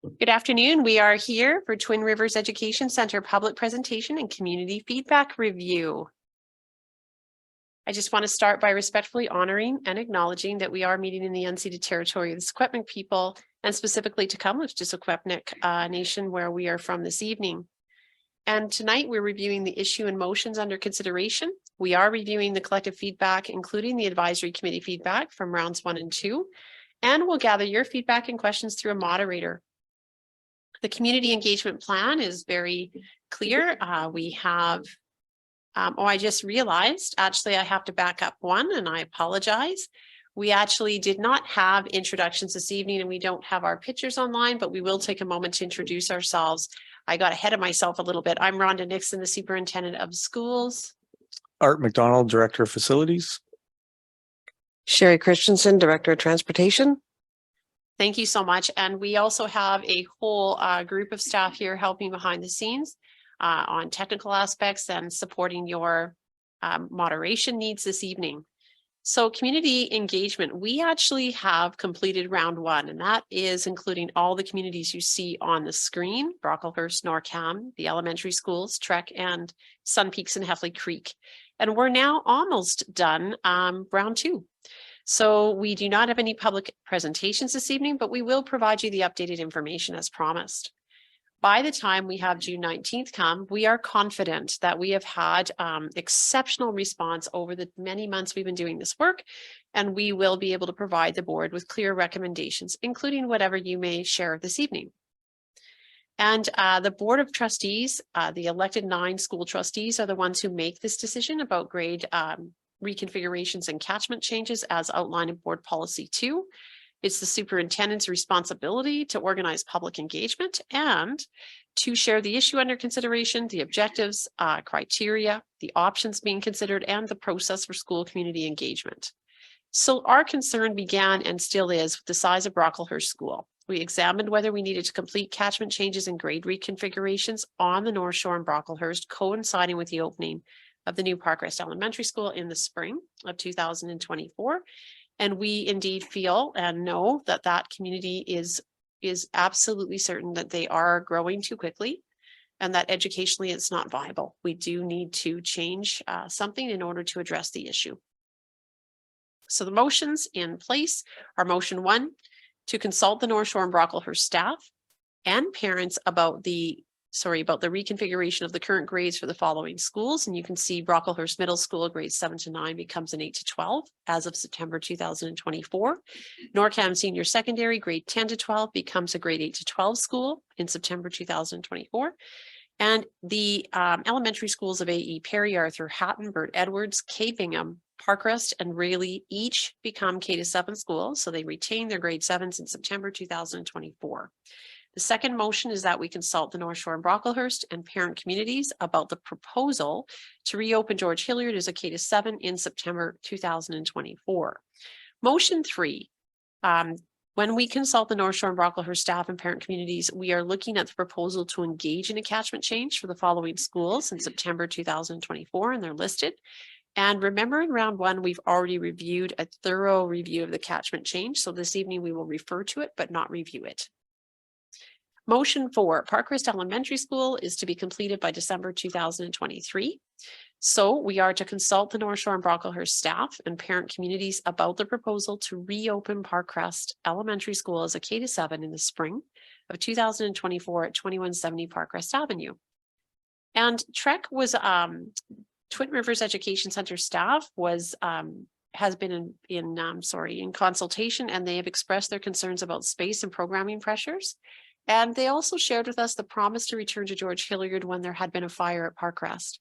Good afternoon. We are here for Twin Rivers Education Center public presentation and community feedback review. I just want to start by respectfully honoring and acknowledging that we are meeting in the unceded territory of the Secwepemc people, and specifically Tecumseh, Secwepemc Nation, where we are from this evening. And tonight we're reviewing the issue and motions under consideration. We are reviewing the collective feedback, including the advisory committee feedback from rounds 1 and 2, and we'll gather your feedback and questions through a moderator. The community engagement plan is very clear. We have, I just realized, actually, I have to back up one and I apologize. We actually did not have introductions this evening and we don't have our pictures online, but we will take a moment to introduce ourselves. I got ahead of myself a little bit. I'm Rhonda Nixon, the superintendent of schools. Art McDonald, director of facilities. Sherry Christensen, director of transportation. Thank you so much. And we also have a whole group of staff here helping behind the scenes on technical aspects and supporting your moderation needs this evening. So community engagement, we actually have completed round 1, and that is including all the communities you see on the screen: Brocklehurst, Norcam, the elementary schools, Trek, and Sun Peaks and Heffley Creek. And we're now almost done round 2. So we do not have any public presentations this evening, but we will provide you the updated information as promised. By the time we have June 19th come, we are confident that we have had exceptional response over the many months we've been doing this work, and we will be able to provide the board with clear recommendations, including whatever you may share this evening. And the Board of Trustees, the elected 9 school trustees, are the ones who make this decision about grade reconfigurations and catchment changes as outlined in Board Policy 2. It's the superintendent's responsibility to organize public engagement and to share the issue under consideration, the objectives, criteria, the options being considered, and the process for school community engagement. So our concern began and still is with the size of Brocklehurst School. We examined whether we needed to complete catchment changes and grade reconfigurations on the North Shore and Brocklehurst, coinciding with the opening of the new Parkrest Elementary School in the spring of 2024. And we indeed feel and know that that community is absolutely certain that they are growing too quickly and that educationally it's not viable. We do need to change something in order to address the issue. So the motions in place are: motion 1, to consult the North Shore and Brocklehurst staff and parents about the reconfiguration of the current grades for the following schools. And you can see Brocklehurst Middle School grades 7 to 9 becomes an 8 to 12 as of September 2024. Norcam Senior Secondary grade 10 to 12 becomes a grade 8 to 12 school in September 2024. And the elementary schools of AE Perry, Arthur Hatton, Burt Edwards, K Bingham, Parkrest, and Rayleigh each become K to 7 schools. So they retain their grade 7s in September 2024. The second motion is that we consult the North Shore and Brocklehurst and parent communities about the proposal to reopen George Hilliard as a K to 7 in September 2024. Motion 3, when we consult the North Shore and Brocklehurst staff and parent communities, we are looking at the proposal to engage in a catchment change for the following schools in September 2024, and they're listed. And remember, in round 1, we've already reviewed a thorough review of the catchment change. So this evening we will refer to it, but not review it. Motion 4, Parkrest Elementary School is to be completed by December 2023. So we are to consult the North Shore and Brocklehurst staff and parent communities about the proposal to reopen Parkrest Elementary School as a K to 7 in the spring of 2024 at 2170 Parkrest Avenue. And Trek was Twin Rivers Education Center staff has been in consultation, and they have expressed their concerns about space and programming pressures. And they also shared with us the promise to return to George Hilliard when there had been a fire at Parkrest.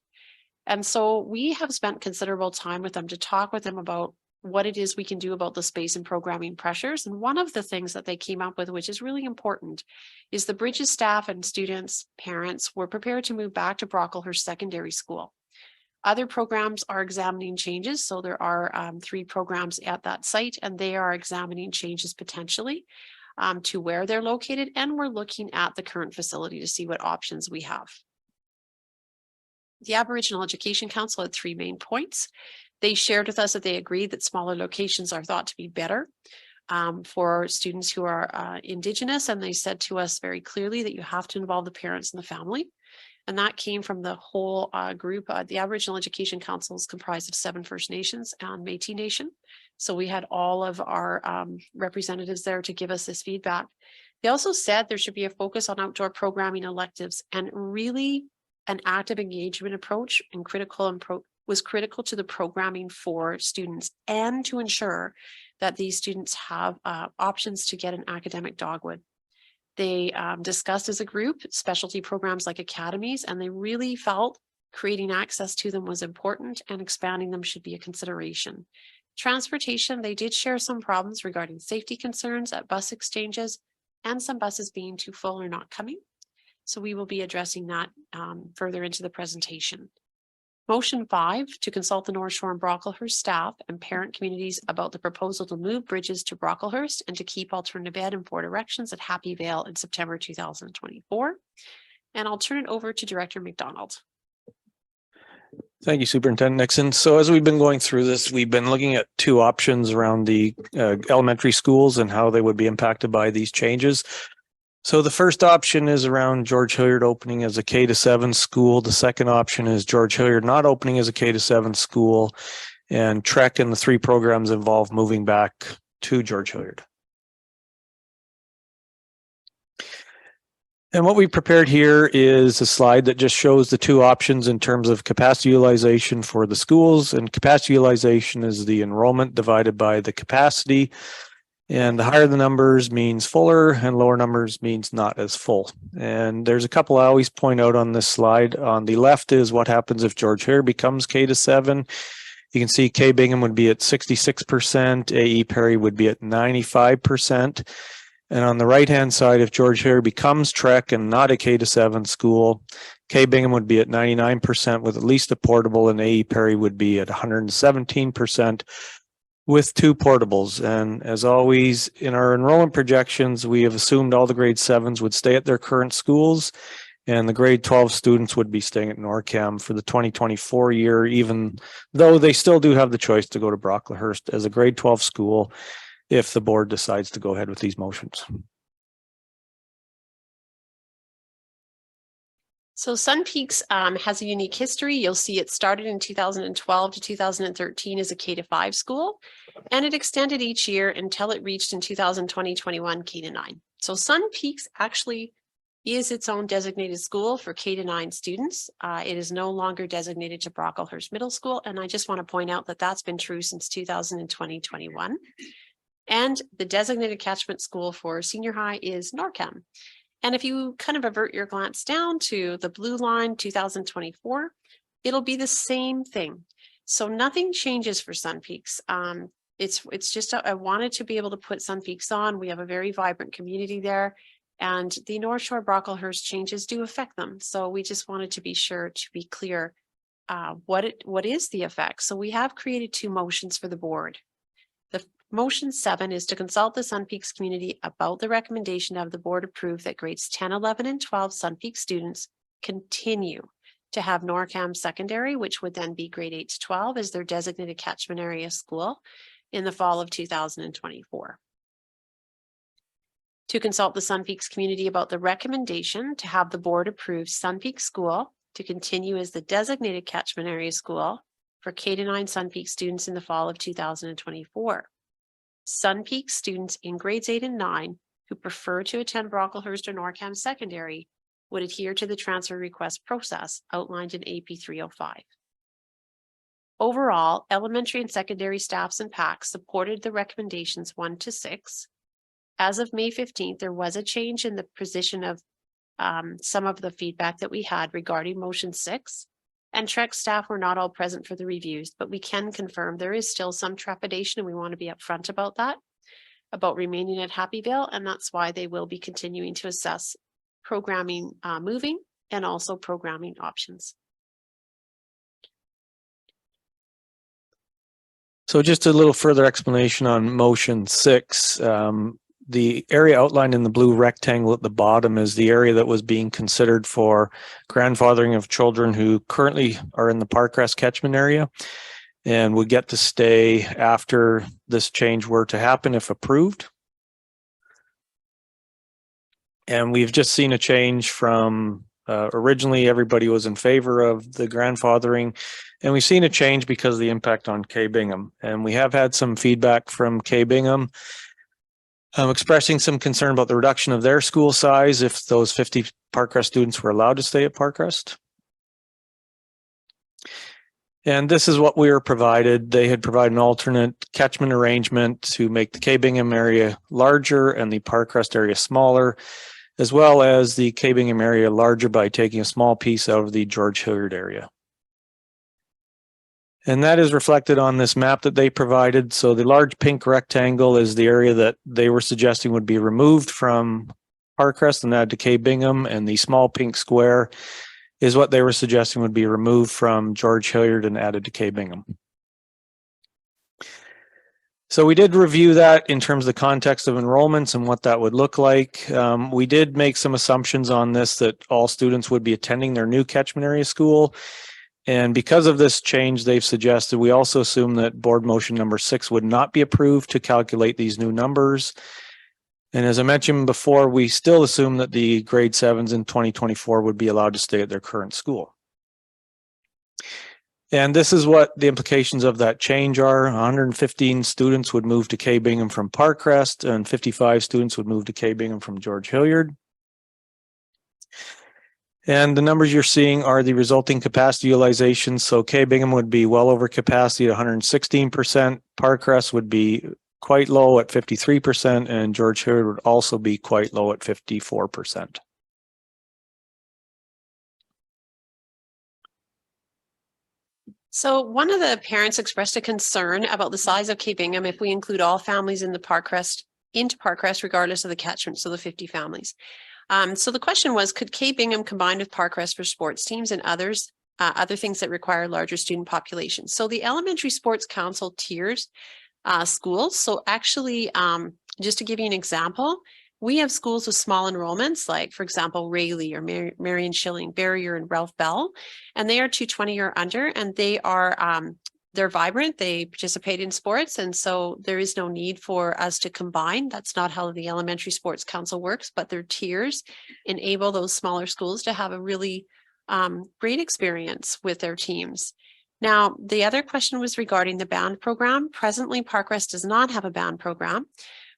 And so we have spent considerable time with them to talk with them about what it is we can do about the space and programming pressures. And one of the things that they came up with, which is really important, is the Bridges staff and students, parents were prepared to move back to Brocklehurst Secondary School. Other programs are examining changes. So there are 3 programs at that site, and they are examining changes potentially to where they're located. And we're looking at the current facility to see what options we have. The Aboriginal Education Council had 3 main points. They shared with us that they agreed that smaller locations are thought to be better. for students who are Indigenous. And they said to us very clearly that you have to involve the parents and the family. And that came from the whole group. The Aboriginal Education Council is comprised of 7 First Nations and Métis Nation. So we had all of our representatives there to give us this feedback. They also said there should be a focus on outdoor programming electives, and really an active engagement approach and was critical to the programming for students, and to ensure that these students have options to get an academic dogwood. They discussed as a group specialty programs like academies, and they really felt creating access to them was important and expanding them should be a consideration. Transportation, they did share some problems regarding safety concerns at bus exchanges and some buses being too full or not coming. So we will be addressing that further into the presentation. Motion 5, to consult the North Shore and Brocklehurst staff and parent communities about the proposal to move bridges to Brocklehurst and to keep alternative ed in 4 directions at Happy Vale in September 2024. And I'll turn it over to Director McDonald. Thank you, Superintendent Nixon. So as we've been going through this, we've been looking at 2 options around the elementary schools and how they would be impacted by these changes. So the first option is around George Hilliard opening as a K-7 school. The second option is George Hilliard not opening as a K-7 school, and Trek and the 3 programs involve moving back to George Hilliard. And what we prepared here is a slide that just shows the 2 options in terms of capacity utilization for the schools, and capacity utilization is the enrollment divided by the capacity. And the higher the numbers means fuller, and lower numbers means not as full. And there's a couple I always point out on this slide. On the left is what happens if George Hilliard becomes K-7. You can see K Bingham would be at 66%, AE Perry would be at 95%. And on the right-hand side, if George Hilliard becomes Trek and not a K-7 school, K Bingham would be at 99% with at least a portable, and AE Perry would be at 117%. with 2 portables. And as always, in our enrollment projections, we have assumed all the grade 7s would stay at their current schools, and the grade 12 students would be staying at NORCAM for the 2024 year, even though they still do have the choice to go to Brocklehurst as a grade 12 school if the board decides to go ahead with these motions. So Sun Peaks has a unique history. You'll see it started in 2012 to 2013 as a K-5 school, and it extended each year until it reached in 2020-21 K-9. So Sun Peaks actually is its own designated school for K-9 students. It is no longer designated to Brocklehurst Middle School, and I just want to point out that that's been true since 2020-21. And the designated catchment school for senior high is NORCAM. And if you kind of avert your glance down to the blue line, 2024, it'll be the same thing. So nothing changes for Sun Peaks. It's just, I wanted to be able to put Sun Peaks on. We have a very vibrant community there, and the North Shore Brocklehurst changes do affect them. So we just wanted to be sure to be clear what is the effect. So we have created 2 motions for the board. The motion 7 is to consult the Sun Peaks community about the recommendation of the board approve that grades 10, 11, and 12 Sun Peaks students continue to have NORCAM secondary, which would then be grade 8 to 12 as their designated catchment area school in the fall of 2024. To consult the Sun Peaks community about the recommendation to have the board approve Sun Peaks School to continue as the designated catchment area school for K-9 Sun Peaks students in the fall of 2024. Sun Peaks students in grades 8 and 9 who prefer to attend Brocklehurst or NORCAM secondary would adhere to the transfer request process outlined in AP 305. Overall, elementary and secondary staffs and PACs supported the recommendations 1 to 6. As of May 15th, there was a change in the position of some of the feedback that we had regarding motion 6. And Trek staff were not all present for the reviews, but we can confirm there is still some trepidation, and we want to be upfront about that, about remaining at Happy Vale, and that's why they will be continuing to assess programming moving and also programming options. So just a little further explanation on motion 6. The area outlined in the blue rectangle at the bottom is the area that was being considered for grandfathering of children who currently are in the Parkrest catchment area. and would get to stay after this change were to happen if approved. And we've just seen a change from originally everybody was in favor of the grandfathering, and we've seen a change because of the impact on K Bingham. And we have had some feedback from K Bingham expressing some concern about the reduction of their school size if those 50 Parkrest students were allowed to stay at Parkrest. And this is what we were provided. They had provided an alternate catchment arrangement to make the K Bingham area larger and the Parkrest area smaller, as well as the K Bingham area larger by taking a small piece out of the George Hilliard area. And that is reflected on this map that they provided. So the large pink rectangle is the area that they were suggesting would be removed from Parkrest and added to K Bingham, and the small pink square is what they were suggesting would be removed from George Hilliard and added to K Bingham. So we did review that in terms of the context of enrollments and what that would look like. We did make some assumptions on this that all students would be attending their new catchment area school. And because of this change, they've suggested we also assume that board motion number 6 would not be approved to calculate these new numbers. And as I mentioned before, we still assume that the grade 7s in 2024 would be allowed to stay at their current school. And this is what the implications of that change are. 115 students would move to K Bingham from Parkrest, and 55 students would move to K Bingham from George Hilliard. And the numbers you're seeing are the resulting capacity utilization. So K Bingham would be well over capacity at 116%. Parkrest would be quite low at 53%, and George Hilliard would also be quite low at 54%. So one of the parents expressed a concern about the size of K Bingham if we include all families in the into Parkrest, regardless of the catchment, so the 50 families. So the question was, could K Bingham combine with Parkrest for sports teams and other things that require larger student populations? So the Elementary Sports Council tiers schools. So actually, just to give you an example, we have schools with small enrollments, like, for example, Rayleigh or Marion Schilling, Barrier, and Ralph Bell, and they are 220 or under, and they are they're vibrant, they participate in sports, and so there is no need for us to combine. That's not how the Elementary Sports Council works, but their tiers enable those smaller schools to have a really great experience with their teams. Now, the other question was regarding the band program. Presently, Parkrest does not have a band program,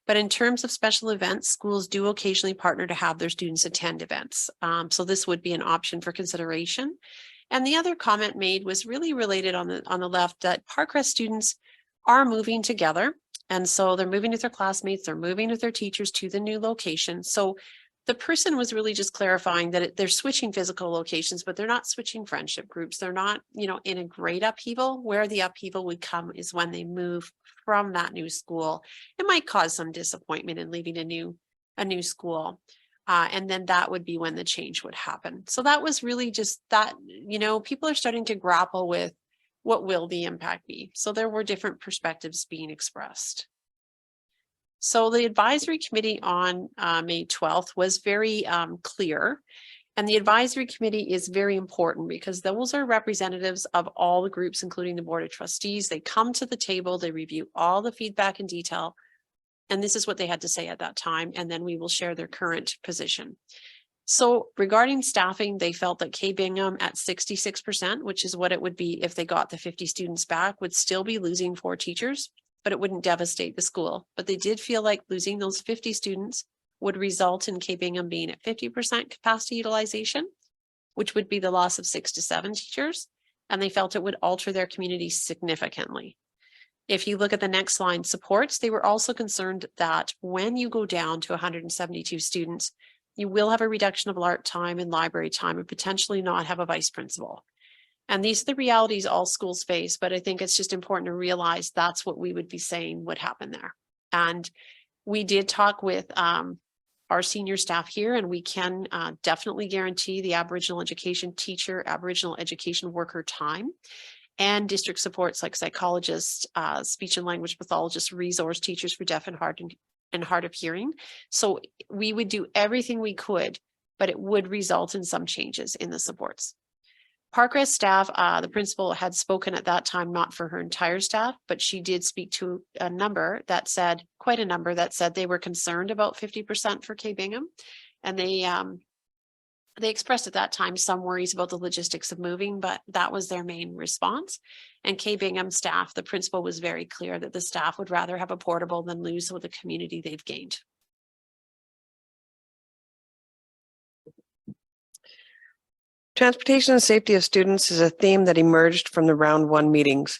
but in terms of special events, schools do occasionally partner to have their students attend events. So this would be an option for consideration. And the other comment made was really related on the left, that Parkrest students are moving together. And so they're moving with their classmates, they're moving with their teachers to the new location. So the person was really just clarifying that they're switching physical locations, but they're not switching friendship groups. They're not, in a grade upheaval. Where the upheaval would come is when they move from that new school. It might cause some disappointment in leaving a new school. And then that would be when the change would happen. So that was really just that, people are starting to grapple with what will the impact be. So there were different perspectives being expressed. So the advisory committee on May 12th was very clear. And the advisory committee is very important because those are representatives of all the groups, including the board of trustees. They come to the table, they review all the feedback in detail. And this is what they had to say at that time. And then we will share their current position. So regarding staffing, they felt that K Bingham at 66%, which is what it would be if they got the 50 students back, would still be losing 4 teachers, but it wouldn't devastate the school. But they did feel like losing those 50 students would result in K Bingham being at 50% capacity utilization, which would be the loss of 6 to 7 teachers. And they felt it would alter their community significantly. If you look at the next line, supports, they were also concerned that when you go down to 172 students, you will have a reduction of art time and library time and potentially not have a vice principal. And these are the realities all schools face, but I think it's just important to realize that's what we would be saying would happen there. And we did talk with our senior staff here, and we can definitely guarantee the Aboriginal education teacher, Aboriginal education worker time, and district supports like psychologists, speech and language pathologists, resource teachers for deaf and hard of hearing. So we would do everything we could, but it would result in some changes in the supports. Parkrest staff, the principal had spoken at that time, not for her entire staff, but she did speak to a number that said, quite a number that said they were concerned about 50% for K Bingham. And they expressed at that time some worries about the logistics of moving, but that was their main response. And K Bingham staff, the principal was very clear that the staff would rather have a portable than lose with the community they've gained. Transportation and safety of students is a theme that emerged from the round 1 meetings.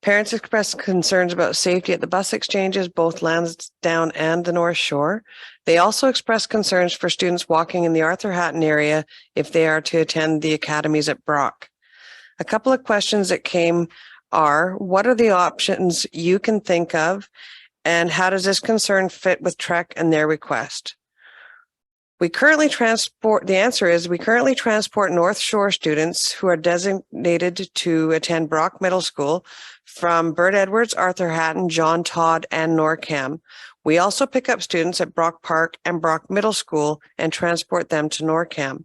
Parents expressed concerns about safety at the bus exchanges, both Lansdowne and the North Shore. They also expressed concerns for students walking in the Arthur Hatton area if they are to attend the academies at Brock. A couple of questions that came are, what are the options you can think of, and how does this concern fit with Trek and their request? The answer is we currently transport North Shore students who are designated to attend Brock Middle School from Burt Edwards, Arthur Hatton, John Todd, and Norcam. We also pick up students at Brock Park and Brock Middle School and transport them to Norcam.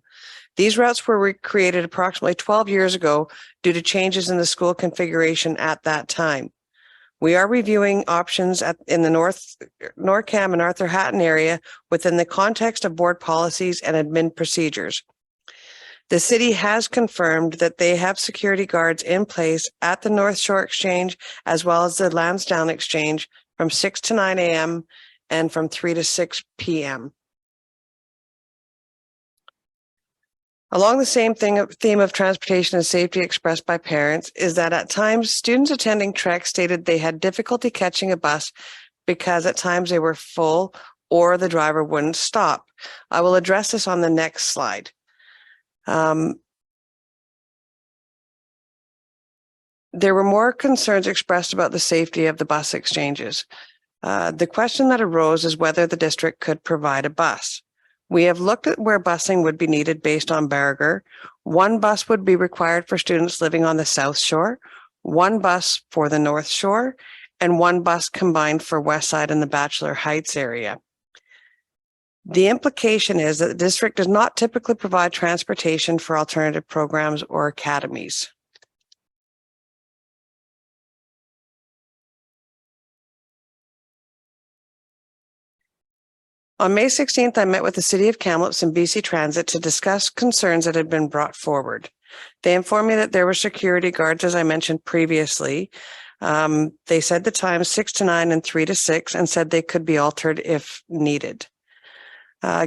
These routes were created approximately 12 years ago due to changes in the school configuration at that time. We are reviewing options in the Norcam and Arthur Hatton area within the context of board policies and admin procedures. The city has confirmed that they have security guards in place at the North Shore Exchange as well as the Lansdowne Exchange from 6 to 9 a.m. and from 3 to 6 p.m. Along the same theme of transportation and safety expressed by parents is that at times students attending Trek stated they had difficulty catching a bus because at times they were full or the driver wouldn't stop. I will address this on the next slide. There were more concerns expressed about the safety of the bus exchanges. The question that arose is whether the district could provide a bus. We have looked at where busing would be needed based on Barriger. 1 bus would be required for students living on the South Shore, 1 bus for the North Shore, and 1 bus combined for West Side and the Bachelor Heights area. The implication is that the district does not typically provide transportation for alternative programs or academies. On May 16th, I met with the City of Kamloops and BC Transit to discuss concerns that had been brought forward. They informed me that there were security guards, as I mentioned previously. They said the times 6 to 9 and 3 to 6 and said they could be altered if needed.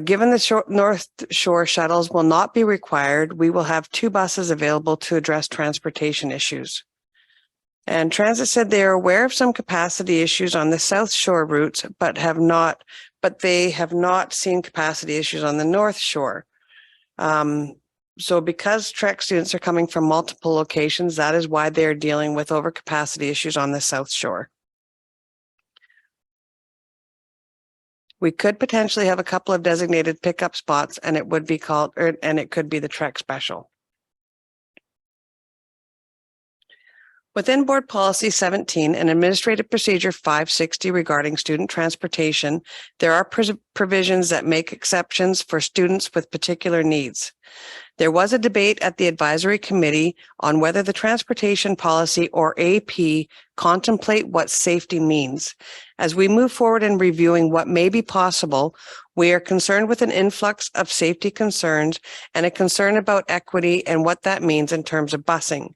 Given the North Shore shuttles will not be required, we will have 2 buses available to address transportation issues. And Transit said they are aware of some capacity issues on the South Shore routes, but they have not seen capacity issues on the North Shore. So because Trek students are coming from multiple locations, that is why they're dealing with overcapacity issues on the South Shore. We could potentially have a couple of designated pickup spots and it would be called, and it could be the Trek Special. Within Board Policy 17 and Administrative Procedure 560 regarding student transportation, there are provisions that make exceptions for students with particular needs. There was a debate at the advisory committee on whether the transportation policy or AP contemplate what safety means. As we move forward in reviewing what may be possible, we are concerned with an influx of safety concerns and a concern about equity and what that means in terms of busing.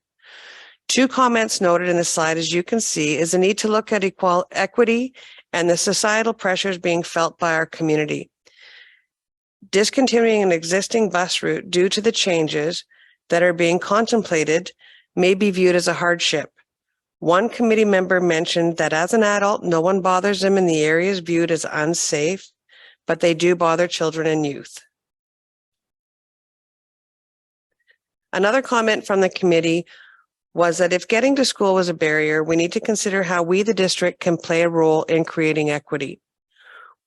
2 comments noted in the slide, as you can see, is the need to look at equity and the societal pressures being felt by our community. Discontinuing an existing bus route due to the changes that are being contemplated may be viewed as a hardship. One committee member mentioned that as an adult, no one bothers them in the areas viewed as unsafe, but they do bother children and youth. Another comment from the committee was that if getting to school was a barrier, we need to consider how we, the district, can play a role in creating equity.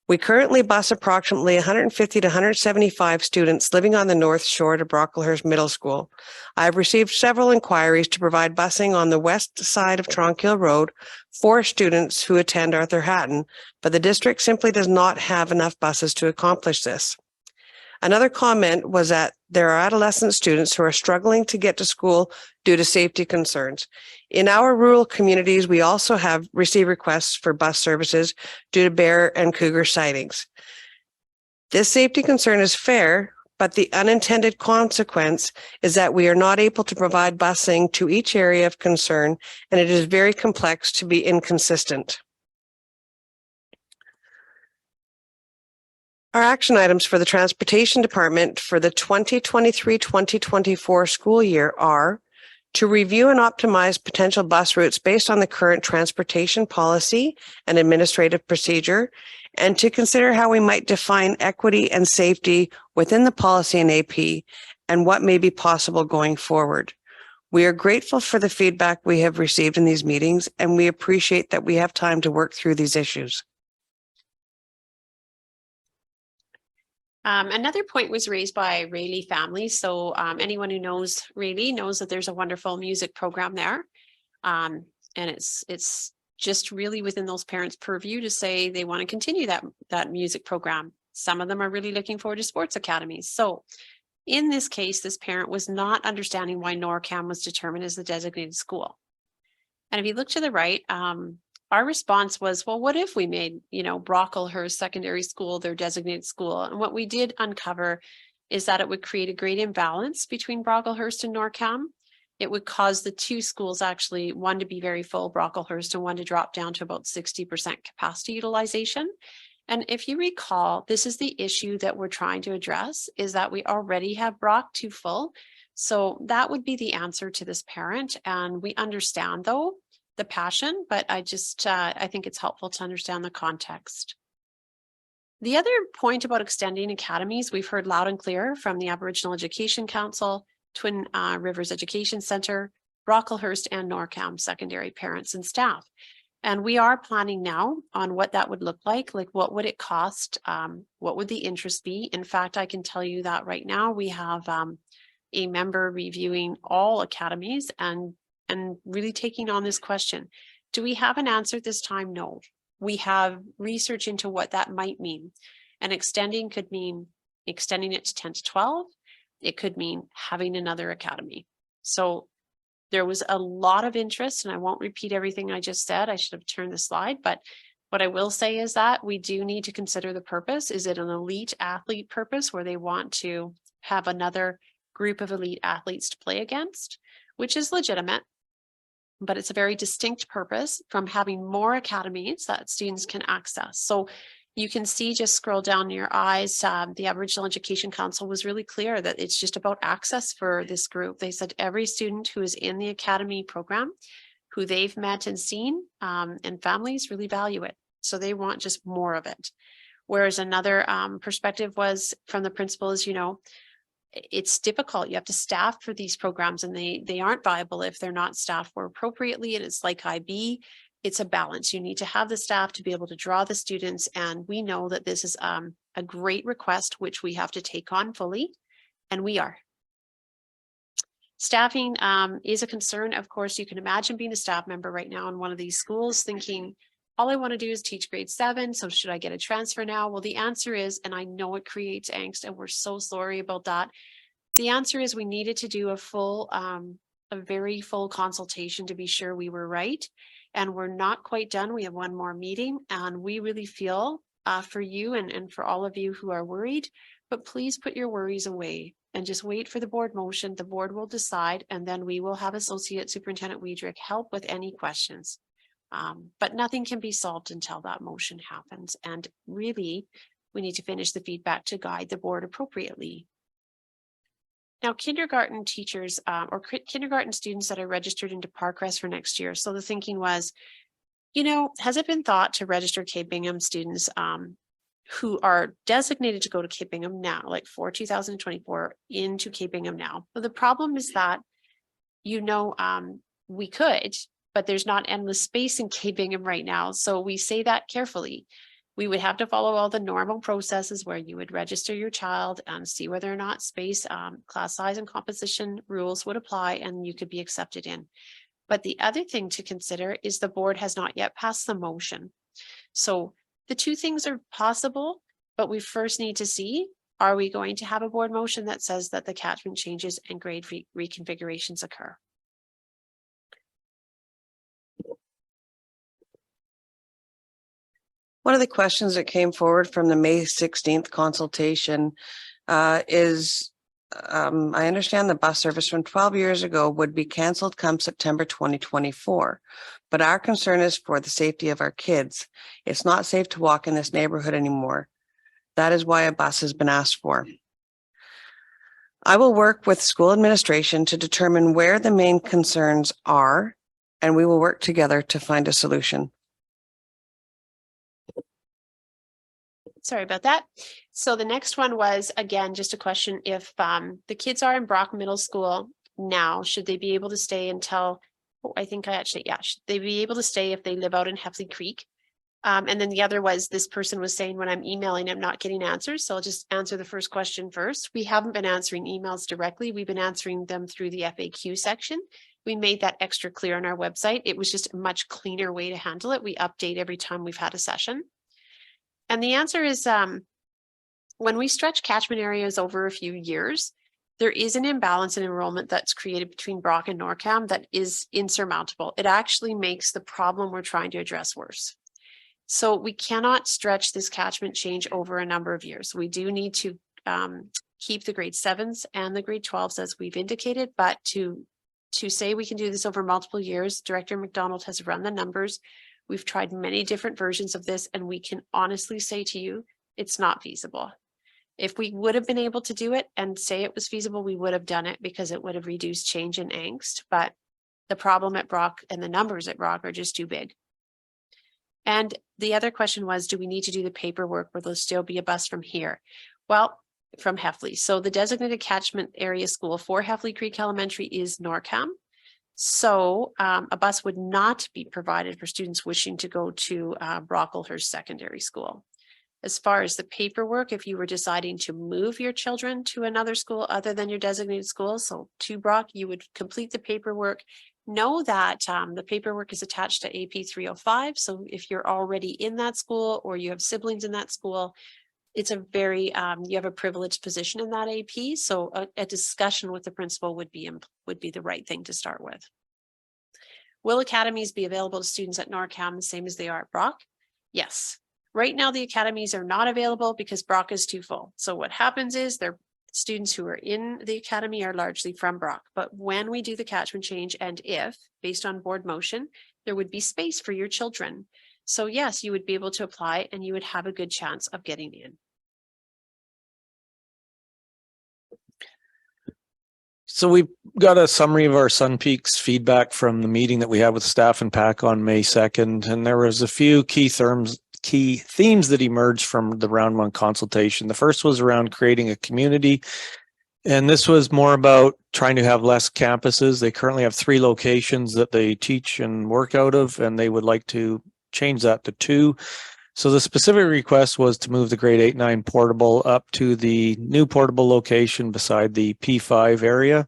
We currently bus approximately 150 to 175 students living on the North Shore to Brocklehurst Middle School. I have received several inquiries to provide busing on the west side of Tronquil Road for students who attend Arthur Hatton, but the district simply does not have enough buses to accomplish this. Another comment was that there are adolescent students who are struggling to get to school due to safety concerns. In our rural communities, we also have received requests for bus services due to bear and cougar sightings. This safety concern is fair, but the unintended consequence is that we are not able to provide busing to each area of concern, and it is very complex to be inconsistent. Our action items for the Transportation Department for the 2023-2024 school year are to review and optimize potential bus routes based on the current transportation policy and administrative procedure, and to consider how we might define equity and safety within the policy and AP and what may be possible going forward. We are grateful for the feedback we have received in these meetings, and we appreciate that we have time to work through these issues. Another point was raised by Rayleigh family. So anyone who knows Rayleigh knows that there's a wonderful music program there. And it's just really within those parents' purview to say they want to continue that music program. Some of them are really looking forward to sports academies. So in this case, this parent was not understanding why NORCAM was determined as the designated school. And if you look to the right, our response was, well, what if we made, Brocklehurst Secondary School their designated school? And what we did uncover is that it would create a great imbalance between Brocklehurst and NORCAM. It would cause the two schools actually, one to be very full, Brocklehurst, and one to drop down to about 60% capacity utilization. And if you recall, this is the issue that we're trying to address, is that we already have Brock too full. So that would be the answer to this parent. And we understand, though, the passion, but I think it's helpful to understand the context. The other point about extending academies, we've heard loud and clear from the Aboriginal Education Council, Twin Rivers Education Centre, Brocklehurst and NORCAM secondary parents and staff. And we are planning now on what that would look like what would it cost? What would the interest be? In fact, I can tell you that right now we have a member reviewing all academies and really taking on this question. Do we have an answer at this time? No. We have research into what that might mean. And extending could mean extending it to 10 to 12. It could mean having another academy. So there was a lot of interest, and I won't repeat everything I just said. I should have turned the slide, but what I will say is that we do need to consider the purpose. Is it an elite athlete purpose where they want to have another group of elite athletes to play against, which is legitimate? But it's a very distinct purpose from having more academies that students can access. So you can see, just scroll down your eyes, the Aboriginal Education Council was really clear that it's just about access for this group. They said every student who is in the academy program, who they've met and seen, and families really value it. So they want just more of it. Whereas another perspective was from the principals, it's difficult. You have to staff for these programs, and they aren't viable if they're not staffed for appropriately. And it's like IB, it's a balance. You need to have the staff to be able to draw the students. And we know that this is a great request, which we have to take on fully, and we are. Staffing is a concern. Of course, you can imagine being a staff member right now in one of these schools thinking, all I want to do is teach grade 7. So should I get a transfer now? Well, the answer is, and I know it creates angst, and we're so sorry about that. The answer is we needed to do a very full consultation to be sure we were right. And we're not quite done. We have one more meeting, and we really feel for you and for all of you who are worried, but please put your worries away and just wait for the board motion. The board will decide, and then we will have Associate Superintendent Wiedrich help with any questions. But nothing can be solved until that motion happens. And really, we need to finish the feedback to guide the board appropriately. Now, kindergarten teachers or kindergarten students that are registered into Parkrest for next year. So the thinking was, has it been thought to register Cape Bingham students who are designated to go to Cape Bingham now, like for 2024 into Cape Bingham now? Well, the problem is that, we could, but there's not endless space in Cape Bingham right now. So we say that carefully. We would have to follow all the normal processes where you would register your child and see whether or not space, class size and composition rules would apply, and you could be accepted in. But the other thing to consider is the board has not yet passed the motion. So the two things are possible, but we first need to see Are we going to have a board motion that says that the catchment changes and grade reconfigurations occur? One of the questions that came forward from the May 16th consultation is, I understand the bus service from 12 years ago would be canceled come September 2024, but our concern is for the safety of our kids. It's not safe to walk in this neighborhood anymore. That is why a bus has been asked for. I will work with school administration to determine where the main concerns are, and we will work together to find a solution. Sorry about that. So the next one was, again, just a question. If the kids are in Brock Middle School now, should they be able to stay until, should they be able to stay if they live out in Heffley Creek? And then the other was, this person was saying, when I'm emailing, I'm not getting answers. So I'll just answer the first question first. We haven't been answering emails directly. We've been answering them through the FAQ section. We made that extra clear on our website. It was just a much cleaner way to handle it. We update every time we've had a session. And the answer is, when we stretch catchment areas over a few years, there is an imbalance in enrollment that's created between Brock and NORCAM that is insurmountable. It actually makes the problem we're trying to address worse. So we cannot stretch this catchment change over a number of years. We do need to keep the grade 7s and the grade 12s as we've indicated, but to say we can do this over multiple years, Director McDonald has run the numbers. We've tried many different versions of this, and we can honestly say to you, it's not feasible. If we would have been able to do it and say it was feasible, we would have done it because it would have reduced change and angst. But the problem at Brock and the numbers at Brock are just too big. And the other question was, do we need to do the paperwork? Will there still be a bus from here? Well, from Heffley. So the designated catchment area school for Heffley Creek Elementary is NORCAM. So a bus would not be provided for students wishing to go to Brocklehurst Secondary School. As far as the paperwork, if you were deciding to move your children to another school other than your designated school, so to Brock, you would complete the paperwork. Know that the paperwork is attached to AP 305. So if you're already in that school or you have siblings in that school, it's a very, you have a privileged position in that AP. So a discussion with the principal would be the right thing to start with. Will academies be available to students at NORCAM the same as they are at Brock? Yes. Right now, the academies are not available because Brock is too full. So what happens is their students who are in the academy are largely from Brock. But when we do the catchment change, and if, based on board motion, there would be space for your children. So yes, you would be able to apply and you would have a good chance of getting in. So we've got a summary of our Sun Peaks feedback from the meeting that we had with staff and PAC on May 2nd. And there was a few key themes that emerged from the round 1 consultation. The first was around creating a community. And this was more about trying to have less campuses. They currently have 3 locations that they teach and work out of, and they would like to change that to 2. So the specific request was to move the grade 8-9 portable up to the new portable location beside the P5 area.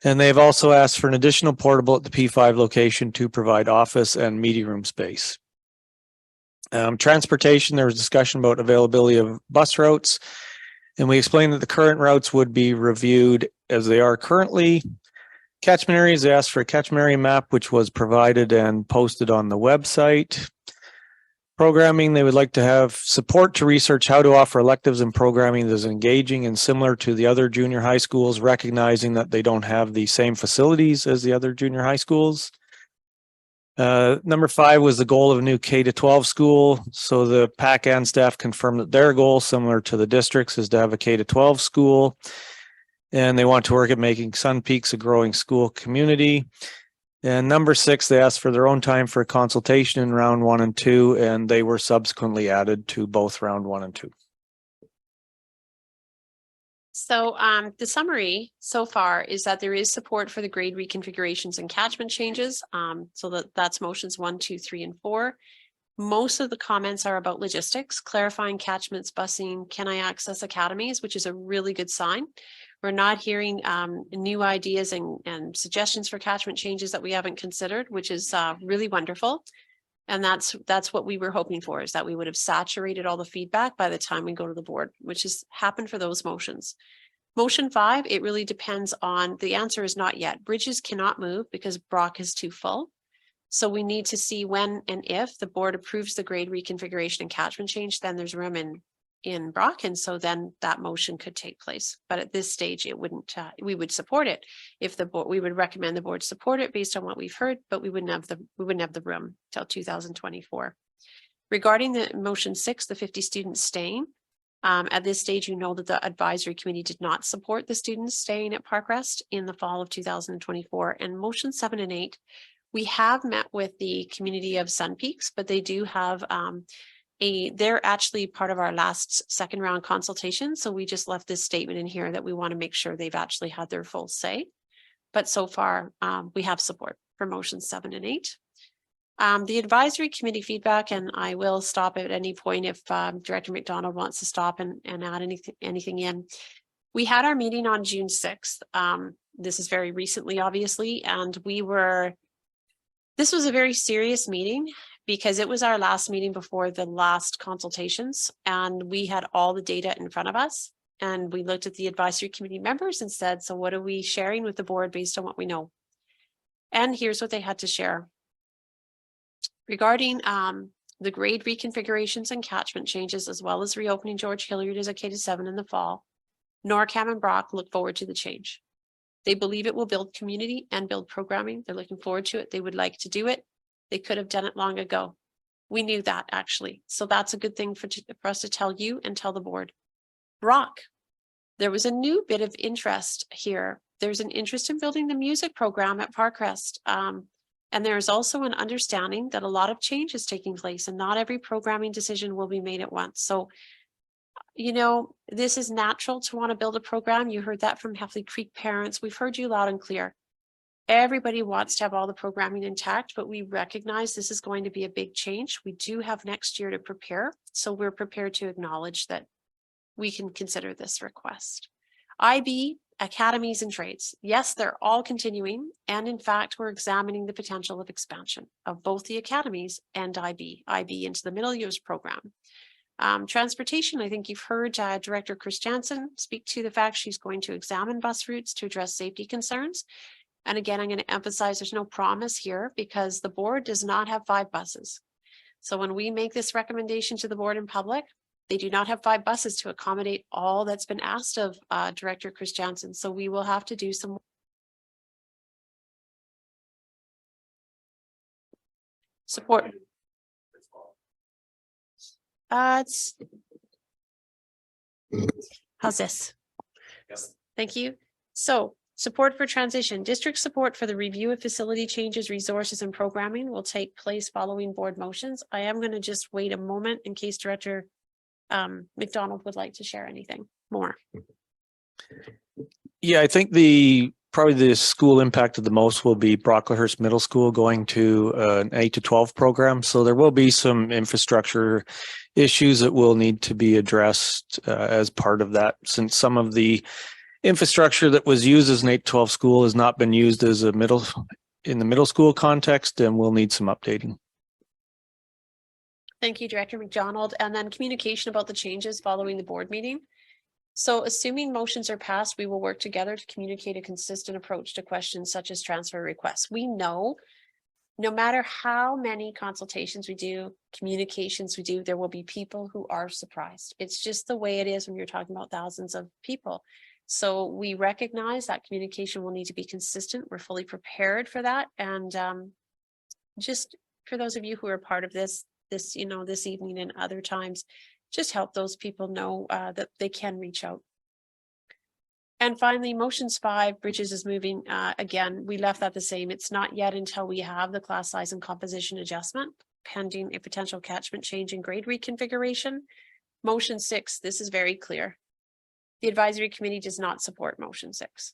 And they've also asked for an additional portable at the P5 location to provide office and meeting room space. Transportation, there was discussion about availability of bus routes. And we explained that the current routes would be reviewed as they are currently. Catchment areas, they asked for a catchment area map, which was provided and posted on the website. Programming, they would like to have support to research how to offer electives and programming that is engaging and similar to the other junior high schools, recognizing that they don't have the same facilities as the other junior high schools. Number 5 was the goal of a new K-12 school. So the PAC and staff confirmed that their goal, similar to the districts, is to have a K-12 school. And they want to work at making Sun Peaks a growing school community. And number 6, they asked for their own time for a consultation in round 1 and 2, and they were subsequently added to both round 1 and 2. So the summary so far is that there is support for the grade reconfigurations and catchment changes. So that's motions 1, 2, 3, and 4. Most of the comments are about logistics, clarifying catchments, busing, can I access academies, which is a really good sign. We're not hearing new ideas and suggestions for catchment changes that we haven't considered, which is really wonderful. And that's what we were hoping for, is that we would have saturated all the feedback by the time we go to the board, which has happened for those motions. Motion 5, it really depends on, the answer is not yet. Bridges cannot move because Brock is too full. So we need to see when and if the board approves the grade reconfiguration and catchment change, then there's room in Brock. And so then that motion could take place. But at this stage, it wouldn't, we would support it. If the board, we would recommend the board support it based on what we've heard, but we wouldn't have the room till 2024. Regarding the motion 6, the 50 students staying, at this stage, you know that the advisory committee did not support the students staying at Parkrest in the fall of 2024. And motion 7 and 8, we have met with the community of Sun Peaks, but they do have they're actually part of our last second round consultation. So we just left this statement in here that we want to make sure they've actually had their full say. But so far, we have support for motions 7 and 8. The advisory committee feedback, and I will stop at any point if Director McDonald wants to stop and add anything in. We had our meeting on June 6th. This is very recently, obviously, and this was a very serious meeting because it was our last meeting before the last consultations, and we had all the data in front of us. And we looked at the advisory committee members and said, so what are we sharing with the board based on what we know? And here's what they had to share. Regarding the grade reconfigurations and catchment changes, as well as reopening George Hilliard as a K-7 in the fall, NORCAM and Brock look forward to the change. They believe it will build community and build programming. They're looking forward to it. They would like to do it. They could have done it long ago. We knew that, actually. So that's a good thing for us to tell you and tell the board. Brock, there was a new bit of interest here. There's an interest in building the music program at Parkrest. And there's also an understanding that a lot of change is taking place and not every programming decision will be made at once. So, you know, this is natural to want to build a program. You heard that from Heffley Creek parents. We've heard you loud and clear. Everybody wants to have all the programming intact, but we recognize this is going to be a big change. We do have next year to prepare. So we're prepared to acknowledge that we can consider this request. IB, academies and trades. Yes, they're all continuing. And in fact, we're examining the potential of expansion of both the academies and IB into the middle years program. Transportation, I think you've heard Director Christiansen speak to the fact she's going to examine bus routes to address safety concerns. And again, I'm going to emphasize there's no promise here because the board does not have 5 buses. So when we make this recommendation to the board in public, they do not have 5 buses to accommodate all that's been asked of Director Christiansen. So we will have to do some support. How's this? Yes. Thank you. So support for transition. District support for the review of facility changes, resources, and programming will take place following board motions. I am going to just wait a moment in case Director McDonald would like to share anything more. Yeah, I think probably the school impacted the most will be Brocklehurst Middle School going to an 8 to 12 program. So there will be some infrastructure issues that will need to be addressed as part of that, since some of the infrastructure that was used as an 8 to 12 school has not been used as in the middle school context, and will need some updating. Thank you, Director McDonald. And then communication about the changes following the board meeting. So assuming motions are passed, we will work together to communicate a consistent approach to questions such as transfer requests. We know no matter how many consultations we do, communications we do, there will be people who are surprised. It's just the way it is when you're talking about thousands of people. So we recognize that communication will need to be consistent. We're fully prepared for that. And just for those of you who are part of this evening and other times, just help those people know that they can reach out. And finally, motions 5, Bridges is moving. Again, we left that the same. It's not yet until we have the class size and composition adjustment pending a potential catchment change in grade reconfiguration. Motion 6, this is very clear. The advisory committee does not support motion 6,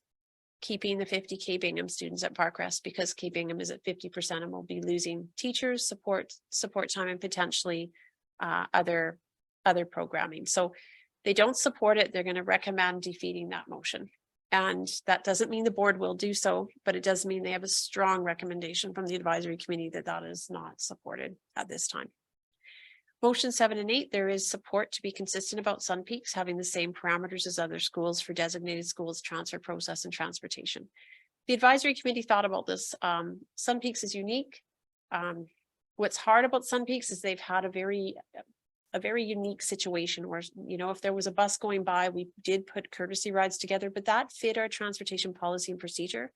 keeping the 50 K Bingham students at Parkrest, because K Bingham is at 50% and will be losing teachers, support time, and potentially other programming. So they don't support it. They're going to recommend defeating that motion. And that doesn't mean the board will do so, but it does mean they have a strong recommendation from the advisory committee that that is not supported at this time. Motion 7 and 8, there is support to be consistent about Sun Peaks having the same parameters as other schools for designated schools, transfer process and transportation. The advisory committee thought about this. Sun Peaks is unique. What's hard about Sun Peaks is they've had a very unique situation where, you know, if there was a bus going by, we did put courtesy rides together, but that fit our transportation policy and procedure.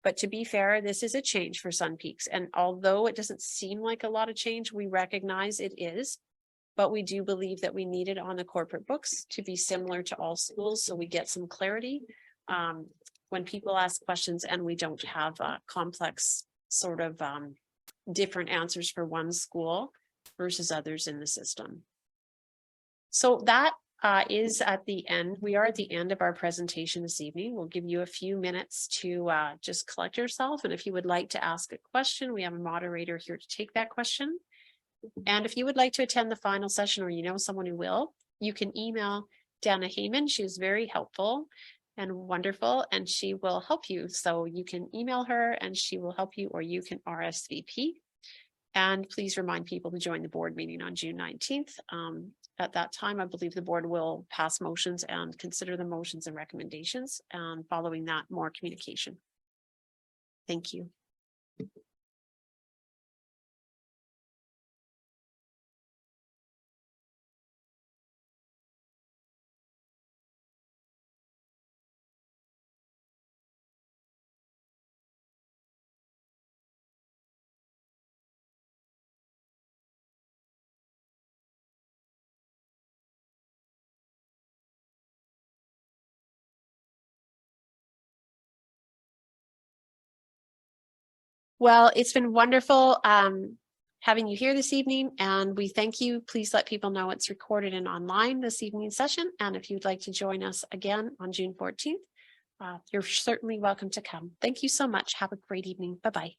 But to be fair, this is a change for Sun Peaks. And although it doesn't seem like a lot of change, we recognize it is. But we do believe that we need it on the corporate books to be similar to all schools. So we get some clarity when people ask questions and we don't have a complex sort of different answers for one school versus others in the system. So that is at the end. We are at the end of our presentation this evening. We'll give you a few minutes to just collect yourself. And if you would like to ask a question, we have a moderator here to take that question. And if you would like to attend the final session or you know someone who will, you can email Dana Heyman. She is very helpful and wonderful, and she will help you. So you can email her and she will help you, or you can RSVP. And please remind people to join the board meeting on June 19th. At that time, I believe the board will pass motions and consider the motions and recommendations, and following that, more communication. Thank you. Well, it's been wonderful having you here this evening, and we thank you. Please let people know it's recorded and online this evening's session. And if you'd like to join us again on June 14th, you're certainly welcome to come. Thank you so much. Have a great evening. Bye-bye.